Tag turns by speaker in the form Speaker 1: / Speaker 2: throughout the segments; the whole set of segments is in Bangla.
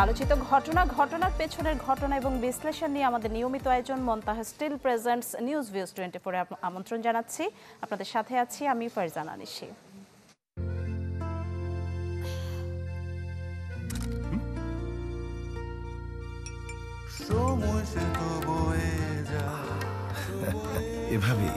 Speaker 1: আলোচিত ঘটনার পেছনের ঘটনা এবং বিশ্লেষণ নিয়ে আমাদের নিয়মিত আয়োজন Muntaha still presents news views 24 এ আমন্ত্রণ জানাচ্ছি। আপনাদের সাথে আছি আমি ফারজানা নিশি।
Speaker 2: এভাবে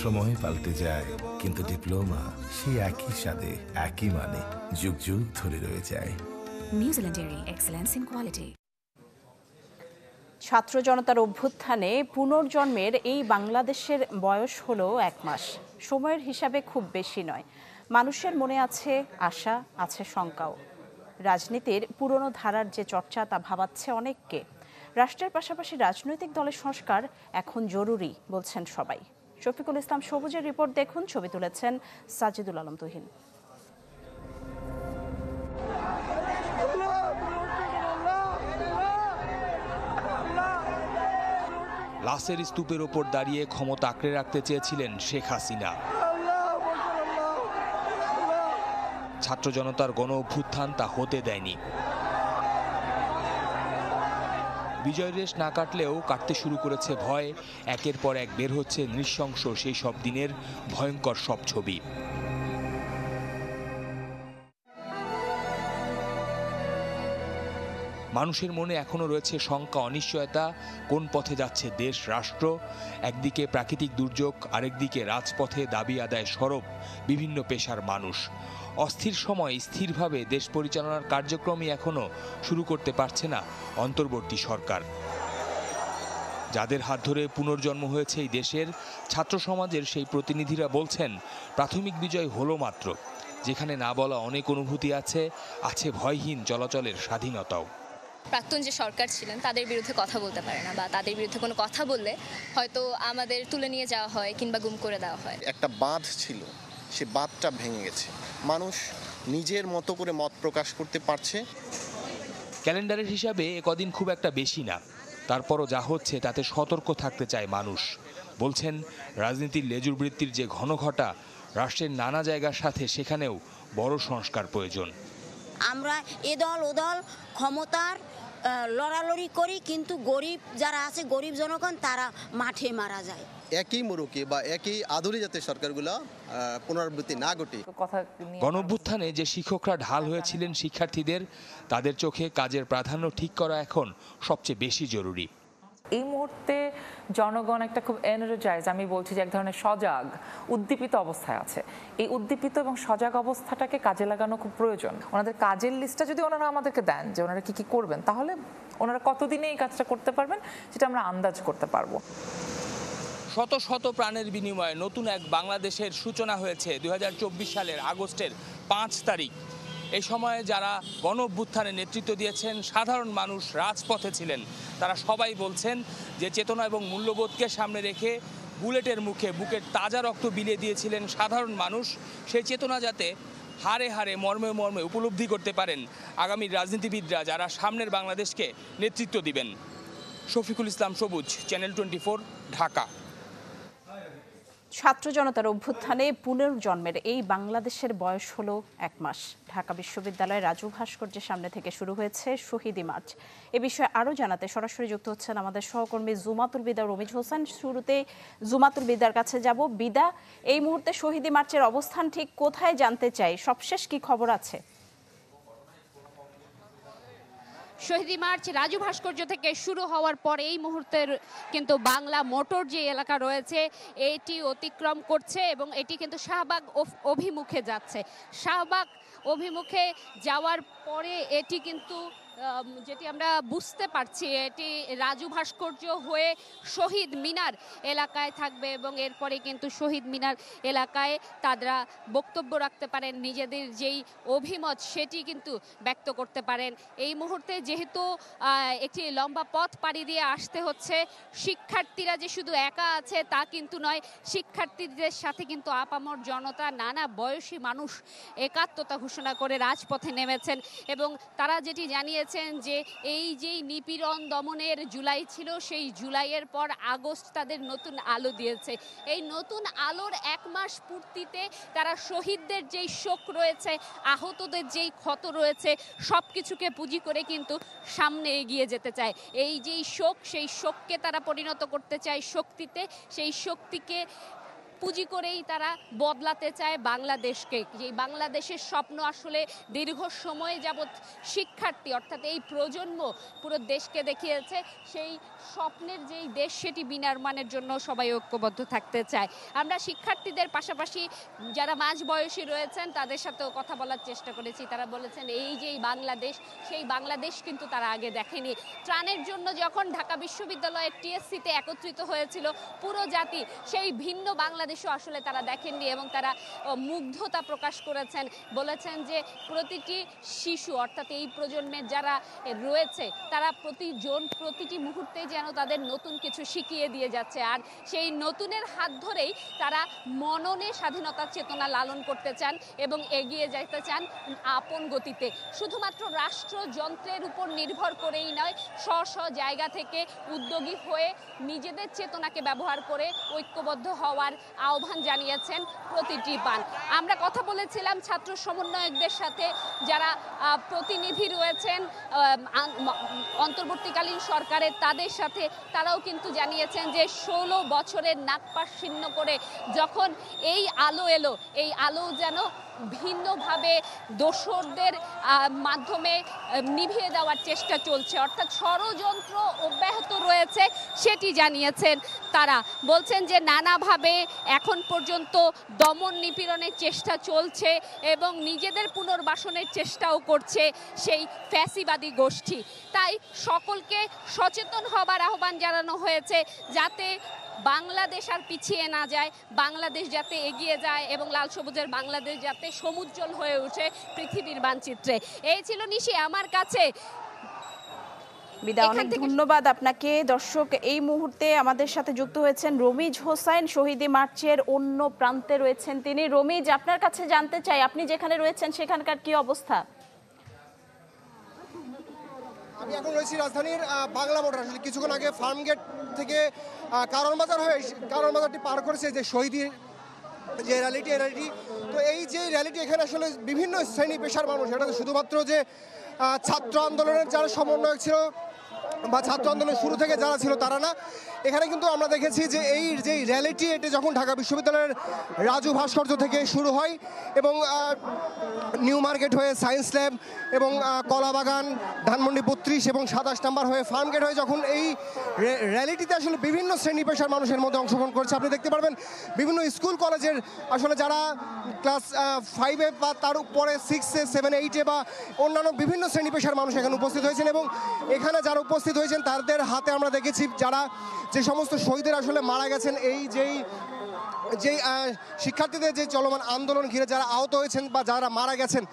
Speaker 2: সময় পাল্টে যায়, কিন্তু ডিপ্লোমা সেই একই স্বাদে একই মানে যুগ যুগ ধরে রয়ে যায়।
Speaker 3: New Zealand dairy, excellence in quality.
Speaker 1: ছাত্র জনতার অভ্যুত্থানে পুনর্জন্মের এই বাংলাদেশের বয়স হলো 1 মাস। সময়ের হিসাবে খুব বেশি নয়। মানুষের মনে আছে আশা, আছে শঙ্কাও। রাজনীতির পুরনো ধারার যে চর্চা তা ভাবাচ্ছে অনেককে। রাষ্ট্রের পাশাপাশি রাজনৈতিক দলের সংস্কার এখন জরুরি বলছেন সবাই। শফিকুল ইসলাম সবুজের রিপোর্ট দেখুন, ছবি তুলেছেন সাজিদুল আলম তুহিন।
Speaker 4: লাশের স্তূপের ওপর দাঁড়িয়ে ক্ষমতা আঁকড়ে রাখতে চেয়েছিলেন শেখ হাসিনা। ছাত্র জনতার গণ অভ্যুত্থান তা হতে দেয়নি। বিজয় রেশ না কাটলেও কাটতে শুরু করেছে ভয়। একের পর এক বের হচ্ছে নৃশংস সেই সব দিনের ভয়ঙ্কর সব ছবি। মানুষের মনে এখনো রয়েছে শঙ্কা, অনিশ্চয়তা। কোন পথে যাচ্ছে দেশ রাষ্ট্র? একদিকে প্রাকৃতিক দুর্যোগ, আরেকদিকে রাজপথে দাবি আদায় সরব বিভিন্ন পেশার মানুষ। অস্থির সময় স্থিরভাবে দেশ পরিচালনার কার্যক্রমই এখনো শুরু করতে পারছে না অন্তর্বর্তী সরকার। যাদের হাত ধরে পুনর্জন্ম হয়েছে এই দেশের, ছাত্র সমাজের সেই প্রতিনিধিরা বলছেন প্রাথমিক বিজয় হলো মাত্র। যেখানে না বলা অনেক অনুভূতি আছে, আছে ভয়হীন চলাচলের স্বাধীনতাও।
Speaker 5: প্রাক্তন যে সরকার ছিলেন তাদের বিরুদ্ধে কথা বলতে পারে না, বা তাদের বিরুদ্ধে কোনো কথা বললে হয়তো আমাদের তুলে নিয়ে যাওয়া হয় কিংবা গুম করে দেওয়া হয়।
Speaker 6: একটা বাঁধ ছিল, সে বাঁধটা ভেঙে গেছে। মানুষ নিজের মতো করে মত প্রকাশ করতে পারছে।
Speaker 4: ক্যালেন্ডারের হিসাবে কদিন খুব একটা বেশি না, তারপরও যা হচ্ছে তাতে সতর্ক থাকতে চায় মানুষ। বলছেন রাজনীতির লেজুর বৃত্তির যে ঘনঘটা, রাষ্ট্রের নানা জায়গার সাথে সেখানেও বড় সংস্কার প্রয়োজন।
Speaker 7: আমরা এদল ওদল ক্ষমতার লড়ালড়ি করি, কিন্তু গরিব যারা আছে, গরিব জনগণ, তারা মাঠে মারা যায়।
Speaker 8: একই মোড়কে বা একই আদুরি জাতের সরকারগুলো পুনরাবৃত্তি না ঘটে।
Speaker 4: গণঅভ্যুত্থানে যে শিক্ষকরা ঢাল হয়েছিলেন শিক্ষার্থীদের, তাদের চোখে কাজের প্রাধান্য ঠিক করা এখন সবচেয়ে বেশি জরুরি।
Speaker 9: এই মুহূর্তে জনগণ একটা খুব এনার্জাইজ, আমি বলছি যে এক ধরনের সজাগ উদ্দীপিত অবস্থায় আছে। এই উদ্দীপিত এবং সজাগ অবস্থাটাকে কাজে লাগানো খুব প্রয়োজন। ওনাদের কাজের লিস্টটা যদি ওনারা আমাদেরকে দেন যে ওনারা কি কি করবেন, তাহলে ওনারা কতদিনে এই কাজটা করতে পারবেন সেটা আমরা আন্দাজ করতে পারবো।
Speaker 4: শত শত প্রাণের বিনিময়ে নতুন এক বাংলাদেশের সূচনা হয়েছে 2024 সালের আগস্টের 5 তারিখ। এই সময়ে যারা গণ অভ্যুত্থানে নেতৃত্ব দিয়েছেন, সাধারণ মানুষ রাজপথে ছিলেন, তারা সবাই বলছেন যে চেতনা এবং মূল্যবোধকে সামনে রেখে বুলেটের মুখে বুকের তাজা রক্ত বিলিয়ে দিয়েছিলেন সাধারণ মানুষ। সেই চেতনা যাতে হারে হারে মর্মে মর্মে উপলব্ধি করতে পারেন আগামী রাজনীতিবিদরা, যারা সামনের বাংলাদেশকে নেতৃত্ব দিবেন। শফিকুল ইসলাম সবুজ, চ্যানেল 24, ঢাকা।
Speaker 1: ছাত্র জনতার অভ্যুত্থানে পুনর্জন্মের এই বাংলাদেশের বয়স হলো 1 মাস। ঢাকা বিশ্ববিদ্যালয়ের রাজু ভাস্কর্যের সামনে থেকে শুরু হয়েছে শহীদি মার্চ। এ বিষয়ে আরও জানাতে সরাসরি যুক্ত হচ্ছেন আমাদের সহকর্মী জুমাতুল বিদা রমিজ হোসেন। শুরুতে জুমাতুল বিদার কাছে যাব। বিদা, এই মুহূর্তে শহীদি মার্চের অবস্থান ঠিক কোথায় জানতে চাই, সবশেষ কি খবর আছে?
Speaker 10: শহীদি মার্চ রাজু ভাস্কর্য থেকে শুরু হওয়ার পর এই মুহূর্তের কিন্তু বাংলা মোটর যে এলাকা রয়েছে এটি অতিক্রম করছে এবং এটি কিন্তু শাহবাগ অভিমুখে যাচ্ছে। শাহবাগ অভিমুখে যাওয়ার পরে এটি কিন্তু যেটি আমরা বুঝতে পারছি, এটি রাজু ভাস্কর্য হয়ে শহীদ মিনার এলাকায় থাকবে এবং এরপরে কিন্তু শহীদ মিনার এলাকায় তারা বক্তব্য রাখতে পারেন, নিজেদের যেই অভিমত সেটি কিন্তু ব্যক্ত করতে পারেন। এই মুহূর্তে যেহেতু একটি লম্বা পথ পাড়ি দিয়ে আসতে হচ্ছে, শিক্ষার্থীরা যে শুধু একা আছে তা কিন্তু নয়, শিক্ষার্থীদের সাথে কিন্তু আপামর জনতা, নানা বয়সী মানুষ একাত্মতা ঘোষণা করে রাজপথে নেমেছেন এবং তারা যেটি জানিয়ে বলেছেন যে এই যেই নিপীড়ন দমনের জুলাই ছিল, সেই জুলাইয়ের পর আগস্ট তাদের নতুন আলো দিয়েছে। এই নতুন আলোর 1 মাস পূর্তিতে তারা শহীদদের যেই শোক রয়েছে, আহতদের যেই ক্ষত রয়েছে, সব কিছুকে পুঁজি করে কিন্তু সামনে এগিয়ে যেতে চায়। এই যেই শোক, সেই শোককে তারা পরিণত করতে চায় শক্তিতে, সেই শক্তিকে পুঁজি করেই তারা বদলাতে চায় বাংলাদেশকে। যে বাংলাদেশের স্বপ্ন আসলে দীর্ঘ সময় যাবৎ শিক্ষার্থী অর্থাৎ এই প্রজন্ম পুরো দেশকে দেখিয়েছে, সেই স্বপ্নের যেই দেশ সেটি বিনির্মাণের জন্য সবাই ঐক্যবদ্ধ থাকতে চায়। আমরা শিক্ষার্থীদের পাশাপাশি যারা মাঝ বয়সী রয়েছেন তাদের সাথেও কথা বলার চেষ্টা করেছি। তারা বলেছেন এই যে বাংলাদেশ, সেই বাংলাদেশ কিন্তু তারা আগে দেখেনি। ত্রাণের জন্য যখন ঢাকা বিশ্ববিদ্যালয়ের টিএসসিতে একত্রিত হয়েছিল পুরো জাতি, সেই ভিন্ন বাংলাদেশও আসলে তারা দেখেননি এবং তারা মুগ্ধতা প্রকাশ করেছেন। বলেছেন যে প্রতিটি শিশু অর্থাৎ এই প্রজন্মের যারা রয়েছে তারা প্রতিটি মুহূর্তে যেন তাদের নতুন কিছু শিখিয়ে দিয়ে যাচ্ছে, আর সেই নতুনের হাত ধরেই তারা মননে স্বাধীনতার চেতনা লালন করতে চান এবং এগিয়ে যেতে চান আপন গতিতে। শুধুমাত্র রাষ্ট্রযন্ত্রের উপর নির্ভর করেই নয়, স্ব জায়গা থেকে উদ্যোগী হয়ে নিজেদের চেতনাকে ব্যবহার করে ঐক্যবদ্ধ হওয়ার আহ্বান জানিয়েছেন প্রতিটি পান। আমরা কথা বলেছিলাম ছাত্র সমন্বয়কদের সাথে, যারা প্রতিনিধি রয়েছেন অন্তর্বর্তীকালীন সরকারের, তাদের সাথে। তারাও কিন্তু জানিয়েছেন যে 16 বছরের নাগপাশ ছিন্ন করে যখন এই আলো এলো, এই আলো যেন ভিন্নভাবে দোসরদের মাধ্যমে নিভিয়ে দেওয়ার চেষ্টা চলছে, অর্থাৎ ষড়যন্ত্র অব্যাহত রয়েছে সেটি জানিয়েছেন তারা। বলছেন যে নানাভাবে এখন পর্যন্ত দমন নিপীড়নের চেষ্টা চলছে এবং নিজেদের পুনর্বাসনের চেষ্টাও করছে সেই ফ্যাসিবাদী গোষ্ঠী। তাই সকলকে সচেতন হবার আহ্বান জানানো হয়েছে, যাতে বাংলাদেশ আর পিছিয়ে না যায়, বাংলাদেশ যাতে এগিয়ে যায় এবং লাল সবুজের বাংলাদেশ যাতে সমুজ্জ্বল হয়ে ওঠে পৃথিবীর মানচিত্রে। এই ছিল নিশি আমার কাছে।
Speaker 1: বিদা, অনেক ধন্যবাদ আপনাকে। দর্শক, এই মুহূর্তে আমাদের সাথে যুক্ত হয়েছেন রমিজ হোসাইন, শহীদি মার্চের অন্য প্রান্তে রয়েছেন তিনি। রমিজ, আপনার কাছে জানতে চাই, আপনি যেখানে রয়েছেন সেখানকার কি অবস্থা?
Speaker 11: আমি এখন রয়েছি রাজধানীর বাংলা মোটর। আসলে কিছুক্ষণ আগে ফার্মগেট থেকে কারণ বাজার হয়ে কারণ বাজারটি পার করেছে যে শহীদি যে র্যালিটি, তো এই যে র্যালিটি এখানে আসলে বিভিন্ন শ্রেণী পেশার মানুষ, এটা শুধুমাত্র যে ছাত্র আন্দোলনের যারা সমন্বয়ক ছিল বা ছাত্র আন্দোলনের শুরু থেকে যারা ছিল তারা না। এখানে কিন্তু আমরা দেখেছি যে এই যে র্যালিটি, এটি যখন ঢাকা বিশ্ববিদ্যালয়ের রাজু ভাস্কর্য থেকে শুরু হয় এবং নিউ মার্কেট হয়ে সায়েন্স ল্যাব এবং কলাবাগান, ধানমন্ডি 32 এবং 27 নম্বর হয়ে ফার্মগেট হয়ে যখন এই র্যালিটিতে আসলে বিভিন্ন শ্রেণী পেশার মানুষের মধ্যে অংশগ্রহণ করেছে। আপনি দেখতে পারবেন বিভিন্ন স্কুল কলেজের আসলে যারা ক্লাস 5-এ বা তার উপরে 6-এ 7-এ 8-এ বা অন্যান্য বিভিন্ন শ্রেণী পেশার মানুষ এখানে উপস্থিত হয়েছেন এবং এখানে যারা উপস্থিত হয়েছেন তাদের হাতে আমরা দেখেছি যারা যে সমস্ত শহীদের আসলে মারা গেছেন এই যেই শিক্ষার্থীদের যে চলমান আন্দোলন ঘিরে যারা আহত হয়েছেন বা যারা মারা গেছেন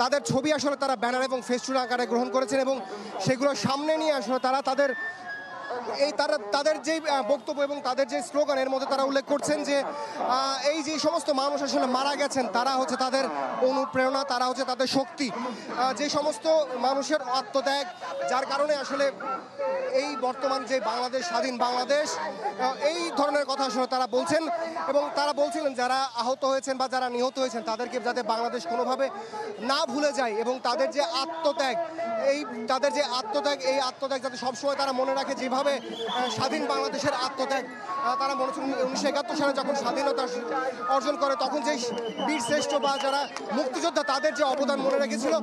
Speaker 11: তাদের ছবি আসলে তারা ব্যানার এবং ফেস্টুন আকারে গ্রহণ করেছেন এবং সেগুলো সামনে নিয়ে আসলে তারা তাদের যে বক্তব্য এবং তাদের যে স্লোগান, এর মধ্যে তারা উল্লেখ করছেন যে এই যে সমস্ত মানুষ আসলে মারা গেছেন তারা হচ্ছে তাদের অনুপ্রেরণা, তারা হচ্ছে তাদের শক্তি, যে সমস্ত মানুষের আত্মত্যাগ, যার কারণে আসলে এই বর্তমান যে বাংলাদেশ, স্বাধীন বাংলাদেশ, এই ধরনের কথা আসলে তারা বলছেন এবং তারা বলছিলেন যারা আহত হয়েছেন বা যারা নিহত হয়েছেন তাদেরকে যাতে বাংলাদেশ কোনোভাবে না ভুলে যায় এবং তাদের যে আত্মত্যাগ, এই আত্মত্যাগ যাতে সবসময় তারা মনে রাখে, যেভাবে স্বাধীন বাংলাদেশের আত্মত্যাগ তারা মনে হচ্ছে 1971 সালে যখন স্বাধীনতা অর্জন করে তখন যে বীর শ্রেষ্ঠ বা যারা মুক্তিযোদ্ধা তাদের যে অবদান মনে রেখেছিল,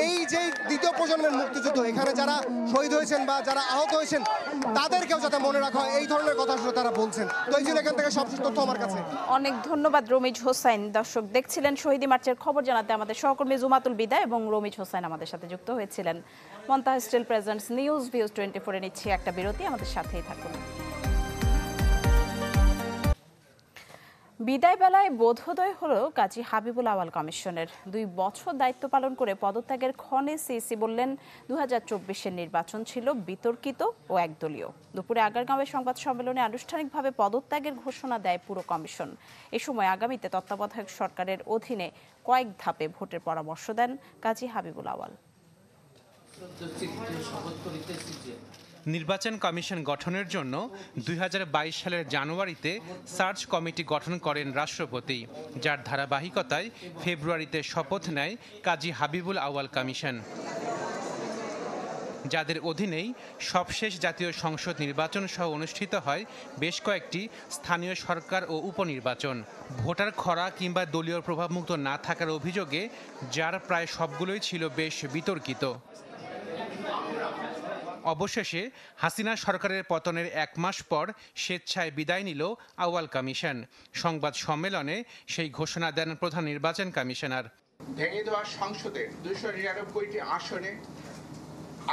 Speaker 11: এই যে দ্বিতীয় প্রজন্মের মুক্তিযুদ্ধ এখানে যারা শহীদ হয়েছেন বা যারা আহত হয়েছেন তাদেরকেও যাতে মনে রাখা হয়, এই ধরনের কথা আসলে তারা বলছেন। তো এই জন্য এখান থেকে সবশেষ তথ্য আমার কাছে।
Speaker 1: অনেক ধন্যবাদ রমিজ হোসাইন। দর্শক দেখছিলেন শহীদি মার্চের খবর জানাতে আমাদের সহকর্মী জুমাতুল বিদা এবং রমিজ হোসাইন আমাদের সাথে যুক্ত হয়েছিলেন। Montaha still presents news views 24-এ নিচ্ছে একটা বিরতি, আমাদের সাথেই থাকুন। বিদায় বেলায় বোধোদয় হলো কাজী হাবিবুল আওয়াল কমিশনের। 2 বছর দায়িত্ব পালন করে পদত্যাগের ক্ষণে সিইসি বললেন 2024-এর নির্বাচন ছিল বিতর্কিত ও একদলীয়। দুপুরে আগারগাঁওয়ে সংবাদ সম্মেলনে আনুষ্ঠানিকভাবে পদত্যাগের ঘোষণা দেয় পুরো কমিশন। এ সময় আগামীতে তত্ত্বাবধায়ক সরকারের অধীনে কয়েক ধাপে ভোটের পরামর্শ দেন কাজী হাবিবুল আওয়াল।
Speaker 12: নির্বাচন কমিশন গঠনের জন্য 2022 সালের জানুয়ারিতে সার্চ কমিটি গঠন করেন রাষ্ট্রপতি, যার ধারাবাহিকতায় ফেব্রুয়ারিতে শপথ নেয় কাজী হাবিবুল আউয়াল কমিশন, যাদের অধীনেই সবশেষ জাতীয় সংসদ নির্বাচন সহ অনুষ্ঠিত হয় বেশ কয়েকটি স্থানীয় সরকার ও উপনির্বাচন। ভোটার খরা কিংবা দলীয় প্রভাবমুক্ত না থাকার অভিযোগে যার প্রায় সবগুলোই ছিল বেশ বিতর্কিত। অবশেষে হাসিনা সরকারের পতনের 1 মাস পর স্বেচ্ছায় বিদায় নিল আউয়াল কমিশন। সংবাদ সম্মেলনে সেই ঘোষণা দেন প্রধান নির্বাচন কমিশনার।
Speaker 13: ভেঙে দেওয়া সংসদের 299টি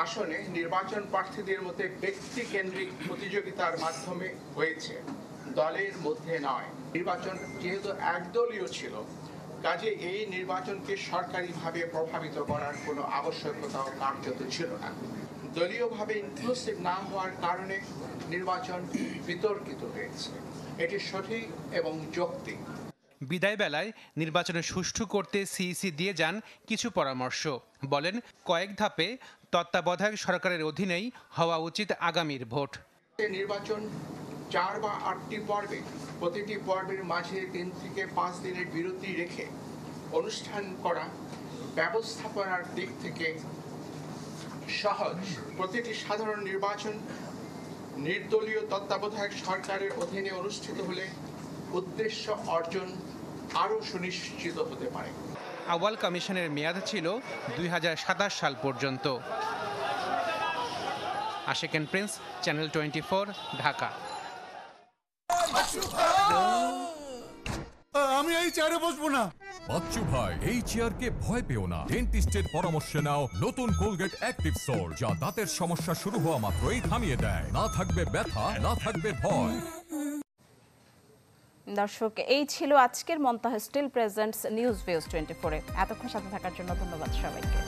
Speaker 13: আসনে নির্বাচন প্রার্থীদের মধ্যে ব্যক্তিকেন্দ্রিক প্রতিযোগিতার মাধ্যমে হয়েছে, দলের মধ্যে নয়। নির্বাচন যেহেতু একদলীয় ছিল, কাজে এই নির্বাচনকে সরকারিভাবে প্রভাবিত করার কোনো আবশ্যকতাও কার্যত ছিল না। দলীয়ভাবে ইনক্লুসিভ না হওয়ার কারণে নির্বাচন বিতর্কিত হয়েছে। এটি সঠিক এবং যৌক্তিক।
Speaker 12: বিদায় বেলায় নির্বাচনে সুষ্ঠু করতে সিইসি দিয়ে যান কিছু পরামর্শ। বলেন, কয়েক ধাপে তত্ত্বাবধায়ক সরকারের অধীনেই হওয়া উচিত আগামীর ভোট।
Speaker 13: নির্বাচন 4 বা 8টি পর্বে, প্রতিটি পর্বের মাঝে 3 থেকে 5 দিনের বিরতি রেখে অনুষ্ঠান করা ব্যবস্থাপনার দিক থেকে সহজ। প্রতিটি সাধারণ নির্বাচন নির্দলীয় তত্ত্বাবধায়ক সরকারের অধীনে অনুষ্ঠিত হলে উদ্দেশ্য অর্জন আরও সুনিশ্চিত হতে পারে।
Speaker 12: আউয়াল কমিশনের মেয়াদ ছিল 2027 সাল পর্যন্ত। আশিকেন প্রিন্স, চ্যানেল 24, ঢাকা।
Speaker 14: আমি এই চেয়ারে বসবো না। বাচ্চু ভাই, এই চেয়ারকে ভয় পেও না। ডেন্টিস্টের পরামর্শে নাও নতুন কোলগেট অ্যাক্টিভ সোল, যা দাঁতের সমস্যা শুরু হওয়া মাত্রই থামিয়ে দেয়। না থাকবে ব্যথা, না থাকবে ভয়।
Speaker 1: দর্শক, এই ছিল আজকের মন্তাহ স্টিল প্রেজেন্টস নিউজ ভিউজ 24-এ। এতক্ষণ সাথে থাকার জন্য ধন্যবাদ সবাইকে।